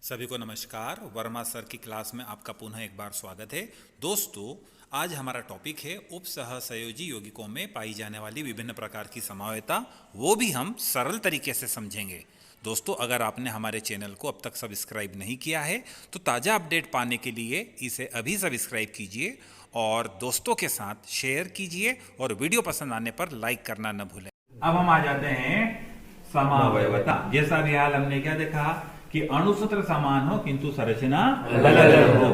सभी को नमस्कार। वर्मा सर की क्लास में आपका पुनः एक बार स्वागत है। दोस्तों, आज हमारा टॉपिक है उप सहसंयोजी यौगिकों में पाई जाने वाली विभिन्न प्रकार की समावयवता, वो भी हम सरल तरीके से समझेंगे। दोस्तों, अगर आपने हमारे चैनल को अब तक सब्सक्राइब नहीं किया है तो ताज़ा अपडेट पाने के लिए इसे अभी सब्सक्राइब कीजिए और दोस्तों के साथ शेयर कीजिए और वीडियो पसंद आने पर लाइक करना न भूलें। अब हम आ जाते हैं समावयवता। जैसा भी हाल हमने क्या देखा कि अणुसूत्र समान हो किंतु संरचना अलग अलग हो।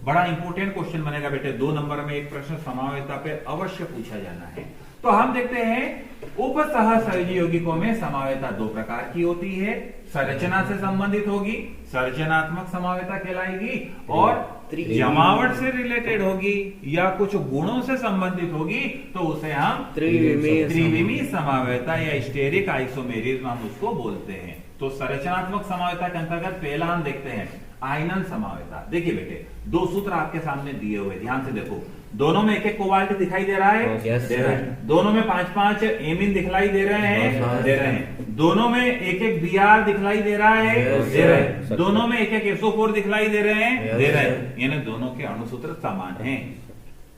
बड़ा इंपॉर्टेंट क्वेश्चन बनेगा बेटे, 2 नंबर में एक प्रश्न समावयवता पे अवश्य पूछा जाना है। तो हम देखते हैं उप सहसंयोजी यौगिकों में समावयवता 2 प्रकार की होती है। संरचना से संबंधित होगी, संरचनात्मक समावयवता कहलाएगी, और जमावट से रिलेटेड होगी या कुछ गुणों से संबंधित होगी तो उसे हम त्रिविमी समावयवता या स्टेरिक आइसोमेरिज्म हम उसको बोलते हैं। तो संरचनात्मक समावयवता के अंतर्गत पहला हम देखते हैं आयनन समावयवता। देखिए बेटे, 2 सूत्र आपके सामने दिए हुए, ध्यान से देखो। दोनों में एक एक कोबाल्ट दिखाई दे रहा है, दे रहा है। दोनों में 5-5 एमीन दिखलाई दे रहे हैं, दे रहे हैं। दोनों में एक एक बीआर दिखलाई दे रहा है, दे रहे हैं। दोनों में एक एक SO4 दिखलाई दे रहे हैं, दे रहे हैं। यानी दोनों के अणुसूत्र समान हैं,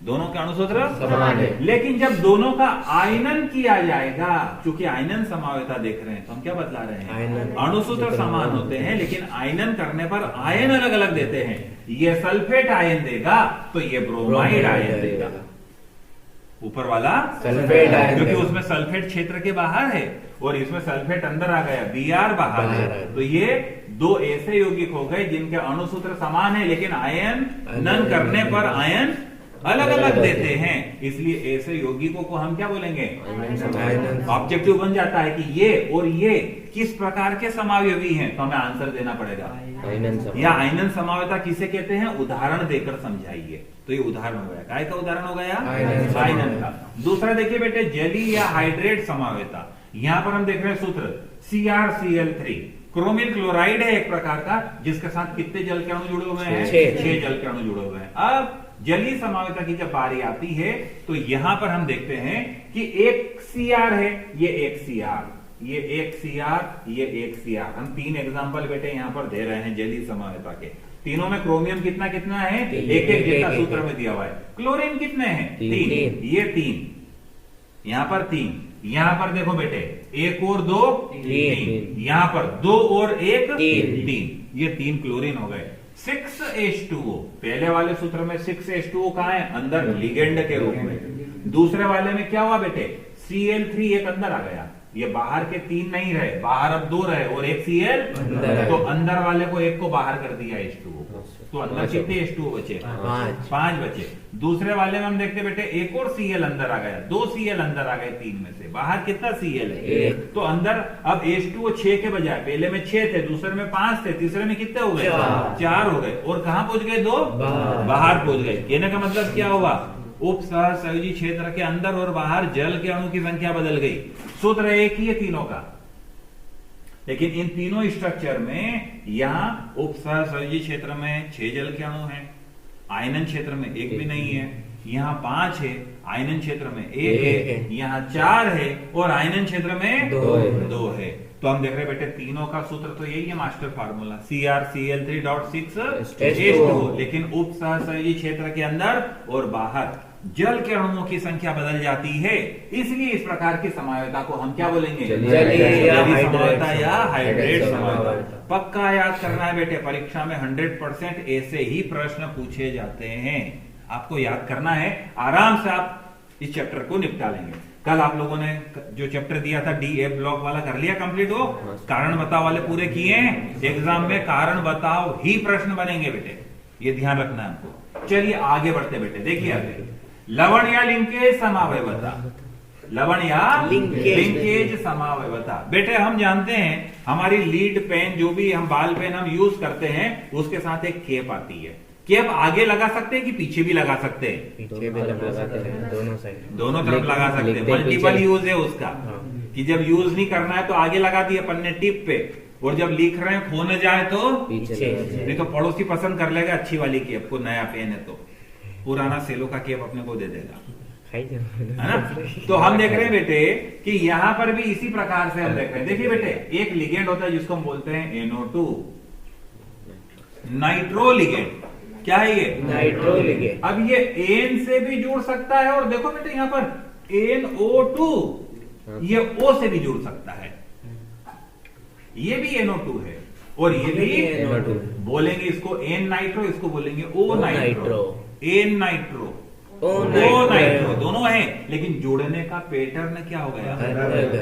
दोनों के अणुसूत्र समान है। लेकिन जब दोनों का आयनन किया जाएगा, क्योंकि आयनन समावयवता देख रहे हैं तो हम क्या बतला रहे हैं, अणुसूत्र समान होते हैं लेकिन आयनन करने पर आयन अलग अलग देते हैं। ये सल्फेट आयन देगा तो ये ब्रोमाइड आयन देगा। ऊपर वाला सल्फेट आयन, क्योंकि उसमें सल्फेट क्षेत्र के बाहर है और इसमें सल्फेट अंदर आ गया, बीआर बाहर है। तो ये 2 ऐसे यौगिक हो गए जिनके अणुसूत्र समान है लेकिन आयन नन करने पर आयन अलग अलग देते हैं। इसलिए ऐसे यौगिकों को हम क्या बोलेंगे, ऑब्जेक्टिव बन जाता है कि ये और ये किस प्रकार के समावयवी हैं, तो हमें आंसर देना पड़ेगा। या आयनन समावयवता किसे कहते हैं, उदाहरण देकर समझाइए। तो ये उदाहरण हो गया, काय का उदाहरण हो गया, आयनन का। दूसरा देखिए बेटे, जली या हाइड्रेट समावयवता। यहां पर हम देख रहे हैं सूत्र CrCl3। क्रोमिल क्लोराइड है एक प्रकार का, जिसके साथ कितने जल के अणु जुड़े हुए हैं, 6 जल के अणु जुड़े हुए हैं। अब जलीय समावयवता की जब बारी आती है तो यहां पर हम देखते हैं कि एक Cr है, ये एक Cr, ये एक Cr, ये एक Cr। हम 3 एग्जांपल बेटे यहां पर दे रहे हैं जलीय समावयवता के। तीनों में क्रोमियम कितना कितना है, एक एक जितना सूत्र में दिया हुआ है। क्लोरीन कितने हैं, 3, ये 3, यहां पर 3, यहां पर देखो बेटे 1 और 2 3, यहां पर 2 और 1 3, ये 3 क्लोरीन हो गए। 6H2O, पहले वाले सूत्र में 6H2O कहां है, अंदर लिगेंड के रूप में। दूसरे वाले में क्या हुआ बेटे, Cl3 एक अंदर आ गया। ये बाहर के 3 नहीं रहे, बाहर अब 2 रहे और एक Cl, तो अंदर वाले को एक को बाहर कर दिया H2O, तो अंदर कितने H2O बचे, 5 बचे। दूसरे वाले में हम देखते बेटे एक और Cl अंदर आ गया, 2 Cl अंदर आ गए 3 में से, बाहर कितना Cl है, तो अंदर अब H2O 6 के बजाय पहले में 6 थे, दूसरे में 5 थे, तीसरे में कितने हो गए, 4 हो गए। और कहां पहुंच गए, 2 बाहर पहुंच गए। कहने का मतलब क्या हुआ, उप सहसंयोजी क्षेत्र के अंदर और बाहर जल के अणु की संख्या बदल गई। सूत्र एक ही है तीनों का, लेकिन इन तीनों स्ट्रक्चर में यहां उप सहसंयोजी क्षेत्र में 6 जल के अणु हैं, आयनन क्षेत्र में 1 भी नहीं है। यहाँ 5 है, आयनन क्षेत्र में 1 है, यहाँ 4 है और आयनन क्षेत्र में 2 है। तो हम देख रहे बेटे तीनों का सूत्र तो यही है, मास्टर फार्मूला CrCl3.6H2O। लेकिन उप सहसंयोजी क्षेत्र के अंदर और बाहर जल के अणुओं की संख्या बदल जाती है, इसलिए इस प्रकार की समावयवता को हम क्या बोलेंगे, जलीय समावयवता या हाइड्रेट समावयवता। पक्का याद करना है बेटे, परीक्षा में 100% ऐसे ही प्रश्न पूछे जाते हैं। आपको याद करना है, आराम से आप इस चैप्टर को निपटा लेंगे। कल आप लोगों ने जो चैप्टर दिया था DF ब्लॉक वाला कर लिया कंप्लीट, वो कारण बताओ वाले पूरे किए हैं। एग्जाम में कारण बताओ ही प्रश्न बनेंगे बेटे, ये ध्यान रखना है हमको। चलिए आगे बढ़ते बेटे, देखिए आगे लवण या लिंकेज समावयवता। लवण या लिंकेज समावयवता बेटे, हम जानते हैं हमारी लीड पेन, जो भी हम बाल पेन हम यूज करते हैं, उसके साथ एक केप आती है। केप आगे लगा सकते हैं कि पीछे भी लगा सकते हैं, पीछे भी लगा सकते हैं, दोनों तरफ लगा सकते हैं। मल्टीपल यूज है उसका, कि जब यूज नहीं करना है तो आगे लगा दिया पन्ने टिप पे, और जब लिख रहे हैं खोने जाए तो पीछे। नहीं तो पड़ोसी पसंद कर लेगा अच्छी वाली केप को, नया पेन है तो पुराना सेलो का केप अपने को दे देगा, है ना। तो हम देख रहे हैं बेटे कि यहां पर भी इसी प्रकार से हम देख रहे हैं। देखिए बेटे, एक लिगेंड होता है जिसको हम बोलते हैं NO2, नाइट्रो लिगेंड। क्या है ये? Nitro ligand. अब ये एन से भी जुड़ सकता है और देखो बेटे यहां पर NO2 ये O से भी जुड़ सकता है, ये भी NO2 है और ये भी NO2। बोलेंगे इसको एन नाइट्रो, इसको बोलेंगे O nitro. N nitro, O O nitro दोनों है, लेकिन जोड़ने का पैटर्न क्या हो गया?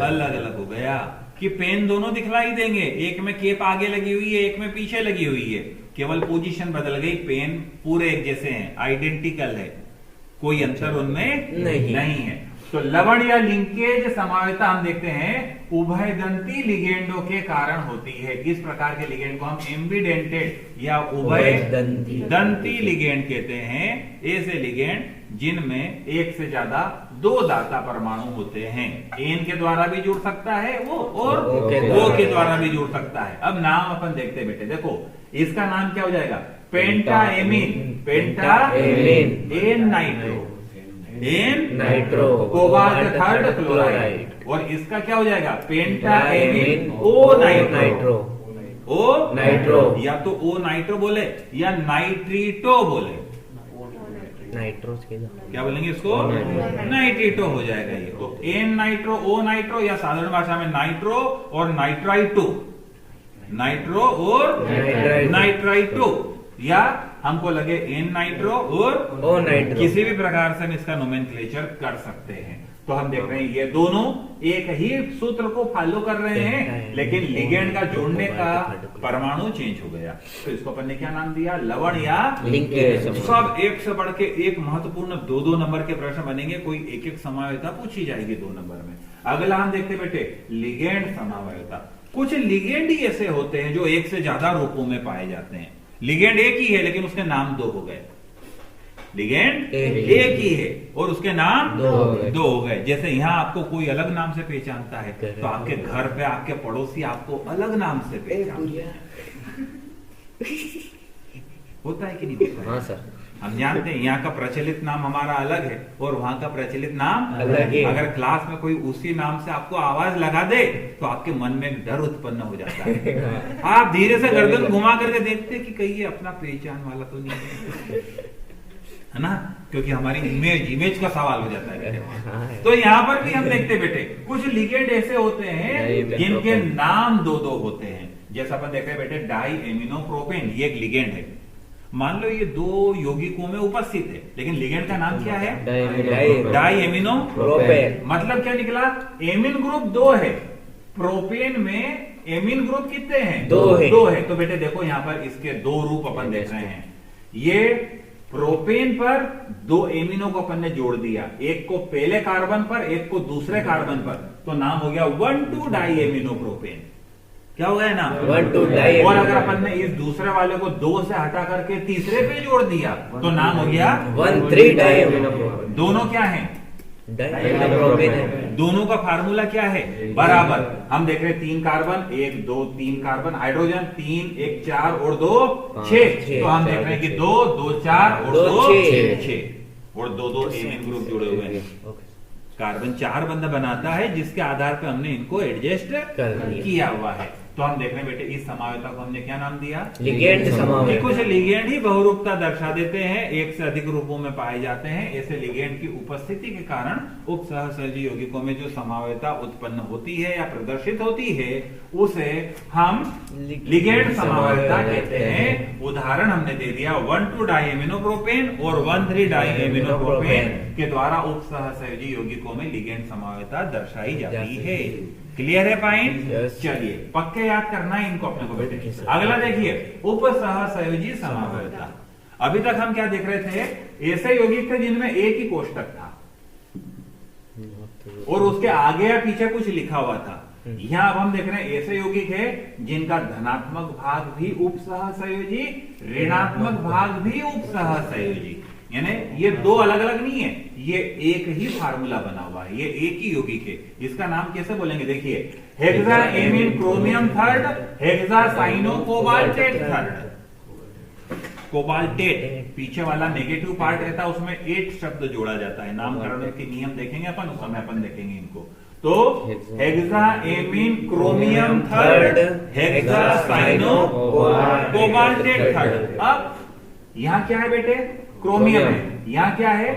अलग अलग हो गया कि पेन दोनों दिखलाई देंगे, एक में केप आगे लगी हुई है, एक में पीछे लगी हुई है, केवल पोजीशन बदल गई, पेन पूरे एक जैसे हैं, आइडेंटिकल है, कोई अंतर उनमें नहीं है। तो लवण या लिंकेज समावेता हम देखते हैं उभयदंती लिगेंडों के कारण होती है। किस प्रकार के लिगेंड को हम एम्बिडेंटेड या उभयदंती लिगेंड कहते हैं? ऐसे लिगेंड जिनमें एक से ज्यादा दो दाता परमाणु होते हैं। एन के द्वारा भी जुड़ सकता है वो और ओ के द्वारा भी जुड़ सकता है। अब नाम अपन देखते हैं बेटे, देखो इसका नाम क्या हो जाएगा? Pentaammine. Pentaammine N nitro, N nitro cobalt third chloride. और इसका क्या हो जाएगा? पेंटाएमीन ओ नाइट्रो। ओ नाइट्रो या तो ओ नाइट्रो बोले या नाइट्रीटो बोले, नाइट्रो क्या बोलेंगे इसको? नाइट्रीटो हो जाएगा ये। तो एन नाइट्रो, ओ नाइट्रो या साधारण भाषा में नाइट्रो और नाइट्राइटो, नाइट्रो और नाइट्राइटो, या हमको लगे एन नाइट्रो और ओ नाइट्रो, किसी भी प्रकार से हम इसका नोमेनक्लेचर कर सकते हैं। तो हम देख रहे हैं ये दोनों एक ही सूत्र को फॉलो कर रहे हैं, लेकिन लिगेंड का जोड़ने का परमाणु चेंज हो गया। तो इसको अपन ने क्या नाम दिया? लवण या लिंकेज। सब एक से बढ़ के एक महत्वपूर्ण दो दो नंबर के प्रश्न बनेंगे, कोई एक एक समावेता पूछी जाएगी 2 नंबर में। अगला हम देखते बेटे लिगेंड समावेता। कुछ लिगेंड ही ऐसे होते हैं जो एक से ज्यादा रूपों में पाए जाते हैं। लिगेंड एक ही है लेकिन उसके नाम 2 हो गए। लिगेंड एक ही है और उसके नाम 2 हो गए। जैसे यहाँ आपको कोई अलग नाम से पहचानता है तो आपके घर पे आपके पड़ोसी आपको अलग नाम से पहचानते हैं। होता है कि नहीं होता है? हाँ सर, हम जानते हैं यहाँ का प्रचलित नाम हमारा अलग है और वहां का प्रचलित नाम अलग है। अगर क्लास में कोई उसी नाम से आपको आवाज लगा दे तो आपके मन में डर उत्पन्न हो जाता है। आप धीरे से गर्दन घुमा करके देखते कि कहीं ये अपना पहचान वाला तो नहीं है ना, क्योंकि हमारी इमेज का सवाल हो जाता है। तो यहाँ पर भी हम देखते बेटे कुछ लिगेंड ऐसे होते हैं जिनके नाम 2 होते हैं। जैसा अपन देख रहे हैं बेटे डाई एमिनो प्रोपेन, ये एक लिगेंड है। मान लो ये 2 यौगिकों में उपस्थित है, लेकिन लिगेंड का नाम क्या है? Di amino propane. मतलब क्या निकला? एमिन ग्रुप 2 है, प्रोपेन में एमिन ग्रुप कितने हैं? 2 है। तो बेटे देखो यहाँ पर इसके 2 रूप अपन देख रहे हैं। ये प्रोपेन पर 2 एमिनो को अपन ने जोड़ दिया, एक को पहले कार्बन पर एक को दूसरे कार्बन पर, तो नाम हो गया 1,2 डाई एमिनो प्रोपेन। क्या हो गया ना? 1,2 डाई। और अगर अपन ने इस दूसरे वाले को 2 से हटा करके तीसरे पे जोड़ दिया तो नाम हो गया 1,3 डाई एमिनो प्रोपेन। दोनों क्या है? डाई एमिनो प्रोपेन है। दोनों का फार्मूला क्या है? बराबर। हम देख रहे हैं 3 कार्बन 1 2 3 कार्बन, हाइड्रोजन 3 1 4 और 2 6। तो हम देख रहे हैं कि 2 2 4 और 2 6 और 2 एमिन ग्रुप जुड़े हुए हैं। कार्बन 4 बंध बनाता है जिसके आधार पर हमने इनको एडजस्ट किया हुआ है। तो हम देख रहे हैं बेटे इस समावेता को हमने क्या नाम दिया? लिगेंड समावेता। कुछ लिगेंड ही बहुरूपता दर्शा देते हैं, एक से अधिक रूपों में पाए जाते हैं। ऐसे लिगेंड की उपस्थिति के कारण उपसहसर्जी यौगिकों में जो समावेता उत्पन्न होती है या प्रदर्शित होती है उसे हम लिगेंड समावेता कहते हैं। उदाहरण हमने दे दिया 1,2 डाई एमिनो प्रोपेन और 1,3 डाई एमिनो प्रोपेन के द्वारा उपसहसर्जी यौगिकों में लिगेंड समावेता दर्शाई जाती है। क्लियर है पॉइंट? चलिए पक्के याद करना है इनको अपने को बेटे। अगला देखिए उपसहसंयोजी समावेता। अभी तक हम क्या देख रहे थे? ऐसे यौगिक थे जिनमें एक ही कोष्टक था और उसके आगे या पीछे कुछ लिखा हुआ था। यहाँ अब हम देख रहे हैं ऐसे यौगिक है जिनका धनात्मक भाग भी उपसहसंयोजी, ऋणात्मक भाग भी उपसहसंयोजी। यानी ये 2 अलग अलग नहीं है, ये एक ही फार्मूला बना हुआ है, ये एक ही यौगिक है। इसका नाम कैसे बोलेंगे? देखिए hexaammine chromium third, hexacyano cobaltate third. Cobaltate पीछे वाला नेगेटिव पार्ट रहता है, उसमें 8 शब्द जोड़ा जाता है। नामकरण के नियम देखेंगे अपन, उस समय अपन देखेंगे इनको। तो hexaammine chromium third, hexacyano cobaltate third. अब यहाँ क्या है बेटे, क्रोमियम है, यहाँ क्या है,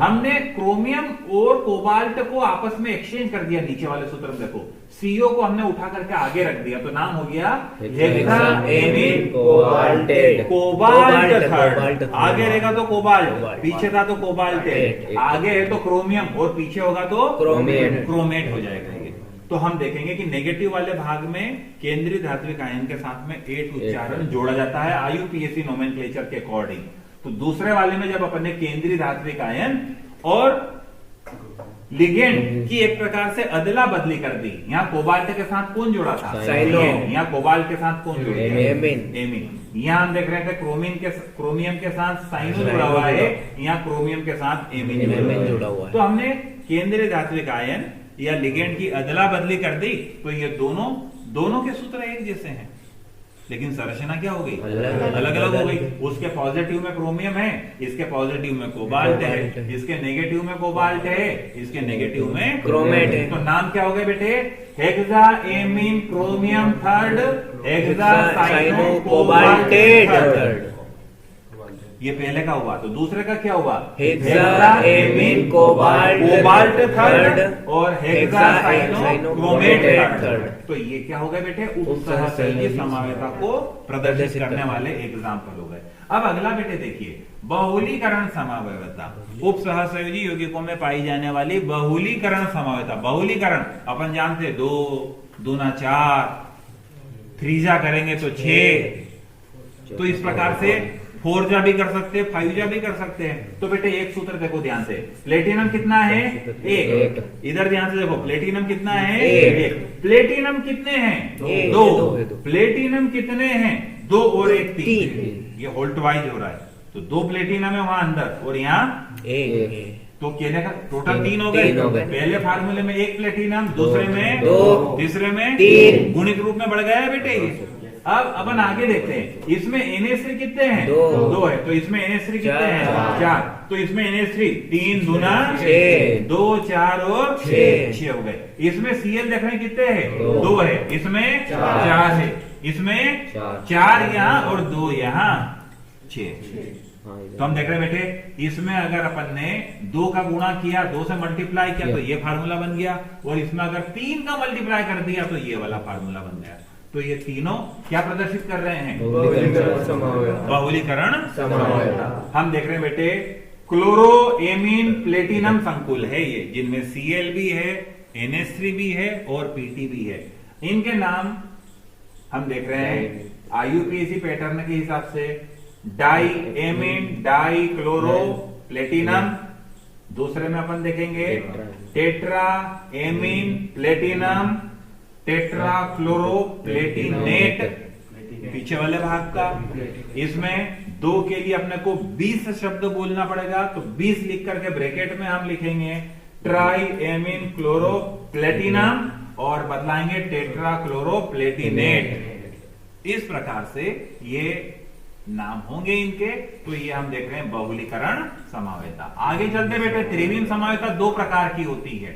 हमने क्रोमियम और कोबाल्ट को आपस में एक्सचेंज कर दिया। नीचे वाले सूत्र में देखो, सीओ को हमने उठा करके आगे रख दिया, तो नाम हो गया हेक्साएमीन कोबाल्टेट। Cobalt third. आगे रहेगा तो कोबाल्ट, पीछे था तो कोबाल्टेट, आगे है तो क्रोमियम और पीछे होगा तो क्रोमेट हो जाएगा ये। तो हम देखेंगे कि नेगेटिव वाले भाग में केंद्रीय धात्विक आयन के साथ में 8 उच्चारण जोड़ा जाता है IUPAC नोमेनक्लेचर के अकॉर्डिंग। तो दूसरे वाले में जब अपन ने केंद्रीय धात्विक आयन और लिगेंड की एक प्रकार से अदला बदली कर दी, यहाँ कोबाल्ट के साथ कौन जुड़ा था, यहाँ कोबाल्ट के साथ कौन जुड़ा, एमीन। यहाँ हम देख रहे थे क्रोमियम के साथ साइनो जुड़ा हुआ है, यहाँ क्रोमियम के साथ एमीन जुड़ा हुआ है। तो हमने केंद्रीय धात्विक आयन या लिगेंड की अदला बदली कर दी, तो ये दोनों के सूत्र एक जैसे हैं, लेकिन संरचना क्या हो गई, अलग अलग हो गई। उसके पॉजिटिव में क्रोमियम है, इसके पॉजिटिव में कोबाल्ट है, इसके नेगेटिव में कोबाल्ट है, इसके नेगेटिव में क्रोमेट है। तो नाम क्या हो गए बेटे, hexaammine chromium third, hexacyano cobaltate third. ये पहले का हुआ। तो दूसरे का क्या हुआ, हेक्साएमीन कोबाल्ट थर्ड और हेक्सासाइनो क्रोमेट थर्ड। तो ये क्या हो गए बेटे, उपसहसहयोजी समवेता को प्रदर्शित करने वाले एग्जाम्पल हो गए। अब अगला बेटे देखिए, बहुलीकरण समवेता। उपसहसहयोजी यौगिकों में पाई जाने वाली बहुलीकरण समवेता। बहुलीकरण अपन जानते, 2 दूना 4, थ्रीजा करेंगे तो 6, तो इस प्रकार से 4 जा भी कर सकते हैं, 5 जा भी कर सकते हैं। तो बेटे एक सूत्र देखो ध्यान से, प्लेटिनम कितना है, 1। इधर ध्यान से देखो, प्लेटिनम कितना है, 1। प्लेटिनम कितने हैं, 2। प्लेटिनम कितने हैं, 2 और 1 3। ये होल्ट वाइज हो रहा है, तो 2 प्लेटिनम है वहां अंदर और यहाँ 1। तो कहने का टोटल 3 हो गए। पहले फार्मूले में 1 प्लेटिनम, दूसरे में 2, तीसरे में 3, गुणित रूप में बढ़ गया है बेटे ये। अब अपन आगे देखते हैं, इसमें NH3 कितने हैं, 2 है, तो इसमें NH3 कितने हैं, 4। तो इसमें NH3 3 दूना 6, 2 4 और 6 हो गए। इसमें Cl देख रहे हैं कितने हैं, 2 है, इसमें 4 है, इसमें 4 यहाँ और 2 यहाँ 6। तो हम देख रहे हैं बेटे, इसमें अगर अपन ने 2 का गुणा किया, 2 से मल्टीप्लाई किया तो ये फार्मूला बन गया, और इसमें अगर 3 का मल्टीप्लाई कर दिया तो ये वाला फार्मूला बन गया। तो ये तीनों क्या प्रदर्शित कर रहे हैं, बहुलीकरण समवेता। हम देख रहे हैं बेटे, क्लोरोएमीन प्लेटिनम संकुल है ये, जिनमें Cl भी है, NH3 भी है और Pt भी है। इनके नाम हम देख रहे हैं IUPAC पैटर्न के हिसाब से, डाईएमीन डाई क्लोरो प्लेटिनम। दूसरे में अपन देखेंगे tetraammine platinum, tetra chloro Palatinate, पीछे वाले भाग का। इसमें 2 के लिए अपने को 20 शब्द बोलना पड़ेगा, तो 20 लिख करके ब्रैकेट में हम लिखेंगे ट्राईएमीन क्लोरो प्लेटिनम और बदलाएंगे टेट्रा क्लोरो प्लेटिनेट। इस प्रकार से ये नाम होंगे इनके। तो ये हम देख रहे हैं बहुलीकरण समवेता। आगे चलते बेटे, त्रिविम समवेता 2 प्रकार की होती है।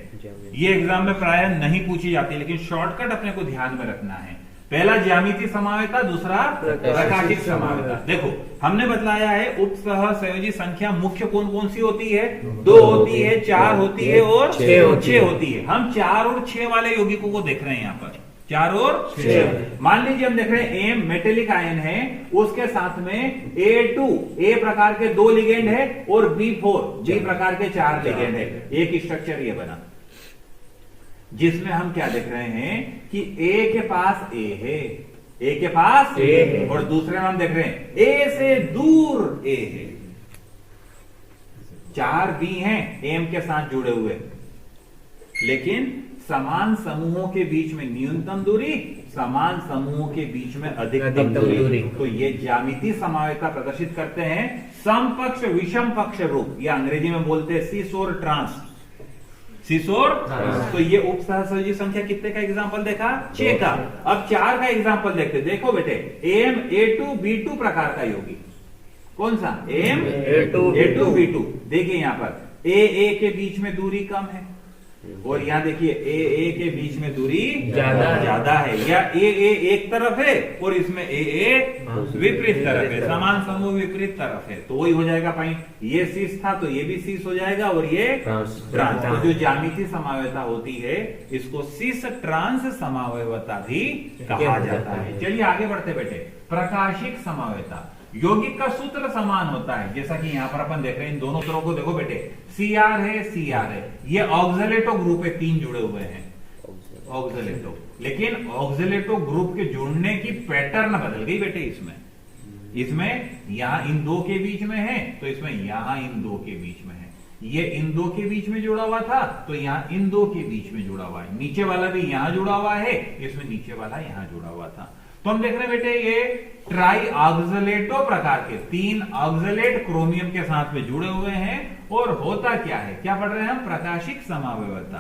ये एग्जाम में प्राय नहीं पूछी जाती, लेकिन शॉर्टकट अपने को ध्यान में रखना है। पहला ज्यामितीय समवेता, दूसरा प्रकाशिक समवेता। देखो हमने बतलाया है उपसहसहयोजी संख्या मुख्य कौन कौन सी होती है, 2 होती है, 4 होती है और 6 होती है। हम 4 और 6 वाले यौगिकों को देख रहे हैं यहाँ पर, 4 और 6। मान लीजिए हम देख रहे हैं एम मेटेलिक आयन है, उसके साथ में A2 ए प्रकार के 2 लिगेंड है और B4 बी प्रकार के 4 लिगेंड है। एक स्ट्रक्चर ये बना, जिसमें हम क्या देख रहे हैं कि A के पास A है, A के पास A है, और दूसरे में हम देख रहे हैं A से दूर A है। 4 B हैं M के साथ जुड़े हुए, लेकिन समान समूहों के बीच में न्यूनतम दूरी, समान समूहों के बीच में अधिकतम दूरी। तो ये ज्यामितीय समवेता प्रदर्शित करते हैं समपक्ष विषम पक्ष रूप, या अंग्रेजी में बोलते हैं सीसोर ट्रांस, सीसोर। तो ये उपसहसहयोजी संख्या कितने का एग्जांपल देखा, 6 का। अब 4 का एग्जांपल देखते। देखो बेटे, एम A2 B2 प्रकार का यौगिक, कौन सा, एम A2 B2। देखिए यहां पर A के बीच में दूरी कम है, और यहाँ देखिए ए के बीच में दूरी ज्यादा ज्यादा है, या ए एक तरफ है और इसमें ए विपरीत तरफ है, समान समूह विपरीत तरफ है, तो वही हो जाएगा पॉइंट। ये शीर्ष था तो ये भी शीर्ष हो जाएगा और ये ट्रांस। तो जो ज्यामितीय समावयवता होती है इसको शीर्ष ट्रांस समावयवता भी कहा जाता है। चलिए आगे बढ़ते बेटे। प्रकाशिक समावयवता, यौगिक का सूत्र समान होता है, जैसा कि यहां पर अपन देख रहे हैं, इन दोनों तरह को देखो बेटे, Cr है Cr है, ये ऑक्सलेटो ग्रुप है, 3 जुड़े हुए हैं ऑक्सलेटो, लेकिन ऑक्सलेटो ग्रुप के जुड़ने की पैटर्न बदल गई बेटे। इसमें यहां इन दो के बीच में है तो इसमें यहां इन दो के बीच में है, ये इन दो के बीच में जुड़ा हुआ था तो यहां इन दो के बीच में जुड़ा हुआ है, नीचे वाला भी यहां जुड़ा हुआ है, इसमें नीचे वाला यहां जुड़ा हुआ था। तो हम देख रहे हैं बेटे ये ट्राई ऑक्सलेटो प्रकार के 3 ऑक्सलेट क्रोमियम के साथ में जुड़े हुए हैं, और होता क्या है, क्या पढ़ रहे हैं हम, प्रकाशिक समावयवता।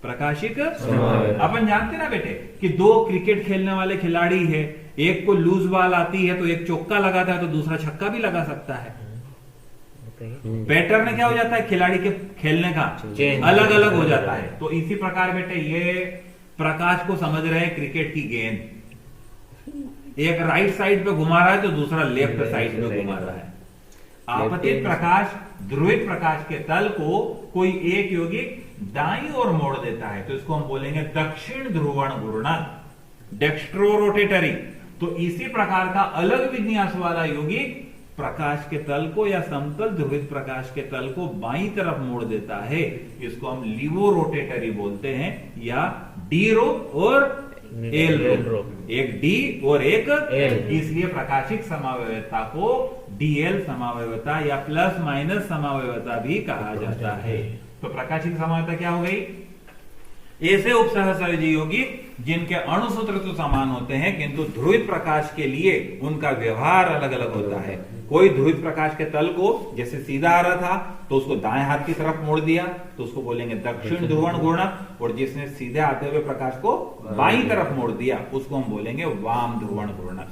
प्रकाशिक समावयवता अपन जानते ना बेटे कि 2 क्रिकेट खेलने वाले खिलाड़ी है, एक को लूज बॉल आती है तो एक चौका लगाता है तो दूसरा छक्का भी लगा सकता है। पैटर्न क्या हो जाता है खिलाड़ी के खेलने का, अलग अलग हो जाता है। तो इसी प्रकार बेटे ये प्रकाश को समझ रहे हैं क्रिकेट की गेंद, एक राइट साइड पे घुमा रहा है तो दूसरा लेफ्ट साइड पे घुमा रहा है। आपतित प्रकाश, ध्रुवित प्रकाश के तल को कोई एक यौगिक दाईं ओर मोड़ देता है तो इसको हम बोलेंगे दक्षिण ध्रुवण घूर्णन, डेक्स्ट्रोरोटेटरी। तो इसी प्रकार का अलग विन्यास वाला यौगिक प्रकाश के तल को या समतल ध्रुवित प्रकाश के तल को बाईं तरफ मोड़ देता है, इसको हम लिवो रोटेटरी बोलते हैं, या डी रो और एल रो, एक डी और एक एल, इसलिए प्रकाशिक समावयवता को डीएल समावयवता या प्लस माइनस समावयवता भी कहा जाता है। तो प्रकाशिक समावयवता क्या हो गई, ऐसे उपसहसहयोजी यौगिक जिनके अणुसूत्र तो समान होते हैं किंतु ध्रुवित प्रकाश के लिए उनका व्यवहार अलग अलग होता है। कोई ध्रुवित प्रकाश के तल को जैसे सीधा आ रहा था तो उसको दाएं हाथ की तरफ मोड़ दिया तो उसको बोलेंगे दक्षिण ध्रुवण घूर्णन, और जिसने सीधे आते हुए प्रकाश को बाईं तरफ मोड़ दिया उसको हम बोलेंगे वाम ध्रुवण घूर्णन।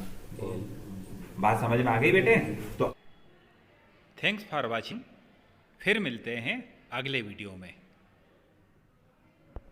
बात समझ में आ गई बेटे? तो थैंक्स फॉर वॉचिंग, फिर मिलते हैं अगले वीडियो में।